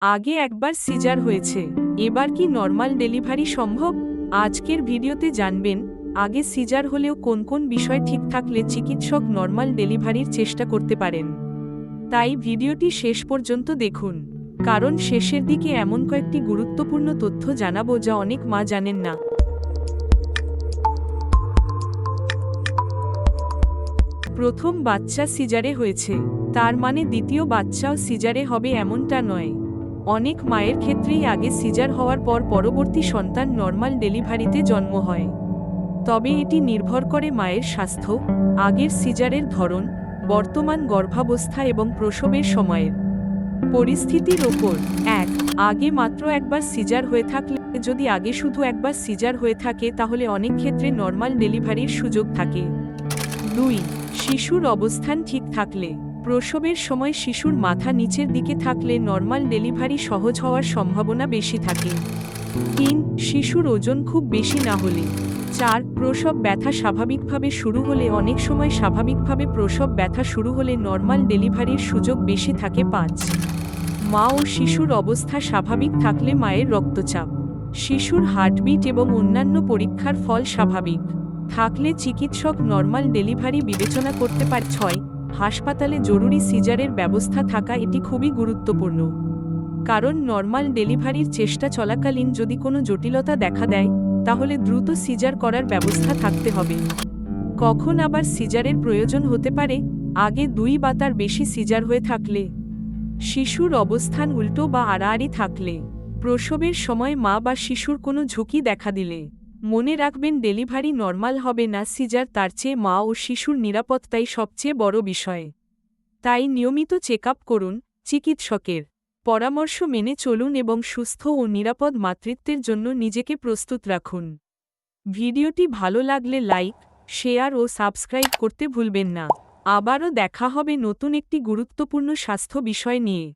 আগে একবার সিজার হয়েছে, এবার কি নর্মাল ডেলিভারি সম্ভব? আজকের ভিডিওতে জানবেন আগে সিজার হলেও কোন কোন বিষয় ঠিক থাকলে চিকিৎসক নর্মাল ডেলিভারির চেষ্টা করতে পারেন। তাই ভিডিওটি শেষ পর্যন্ত দেখুন, কারণ শেষের দিকে এমন কয়েকটি গুরুত্বপূর্ণ তথ্য জানাবো যা অনেক মা জানেন না। প্রথম বাচ্চা সিজারে হয়েছে, তার মানে দ্বিতীয় বাচ্চাও সিজারে হবে এমনটা নয়। অনেক মায়ের ক্ষেত্রেই আগে সিজার হওয়ার পর পরবর্তী সন্তান নর্মাল ডেলিভারিতে জন্ম হয়। তবে এটি নির্ভর করে মায়ের স্বাস্থ্য, আগের সিজারের ধরন, বর্তমান গর্ভাবস্থা এবং প্রসবের সময়ের পরিস্থিতির ওপর। ১. আগে মাত্র একবার সিজার হয়ে থাকলে, যদি আগে শুধু একবার সিজার হয়ে থাকে তাহলে অনেক ক্ষেত্রে নর্মাল ডেলিভারির সুযোগ থাকে। ২. শিশুর অবস্থান ঠিক থাকলে, প্রসবের সময় শিশুর মাথা নিচের দিকে থাকলে নর্মাল ডেলিভারি সহজ হওয়ার সম্ভাবনা বেশি থাকে। ৩. শিশুর ওজন খুব বেশি না হলে। ৪. প্রসব ব্যথা স্বাভাবিকভাবে শুরু হলে, অনেক সময় স্বাভাবিকভাবে প্রসব ব্যথা শুরু হলে নর্মাল ডেলিভারির সুযোগ বেশি থাকে। ৫. মা ও শিশুর অবস্থা স্বাভাবিক থাকলে, মায়ের রক্তচাপ, শিশুর হার্টবিট এবং অন্যান্য পরীক্ষার ফল স্বাভাবিক থাকলে চিকিৎসক নর্মাল ডেলিভারি বিবেচনা করতে পারে। ৬. হাসপাতালে জরুরি সিজারের ব্যবস্থা থাকা, এটি খুবই গুরুত্বপূর্ণ, কারণ নর্মাল ডেলিভারির চেষ্টা চলাকালীন যদি কোনো জটিলতা দেখা দেয় তাহলে দ্রুত সিজার করার ব্যবস্থা থাকতে হবে। কখন আবার সিজারের প্রয়োজন হতে পারে? আগে ২ বা তার বেশি সিজার হয়ে থাকলে, শিশুর অবস্থান উল্টো বা আড়াআড়ি থাকলে, প্রসবের সময় মা বা শিশুর কোনো ঝুঁকি দেখা দিলে। মনে রাখবেন, ডেলিভারি নর্মাল হবে না সিজার, তার চেয়ে মা ও শিশুর নিরাপত্তাই সবচেয়ে বড় বিষয়। তাই নিয়মিত চেকআপ করুন, চিকিৎসকের পরামর্শ মেনে চলুন এবং সুস্থ ও নিরাপদ মাতৃত্বের জন্য নিজেকে প্রস্তুত রাখুন। ভিডিওটি ভালো লাগলে লাইক, শেয়ার ও সাবস্ক্রাইব করতে ভুলবেন না। আবারও দেখা হবে নতুন একটি গুরুত্বপূর্ণ স্বাস্থ্য বিষয় নিয়ে।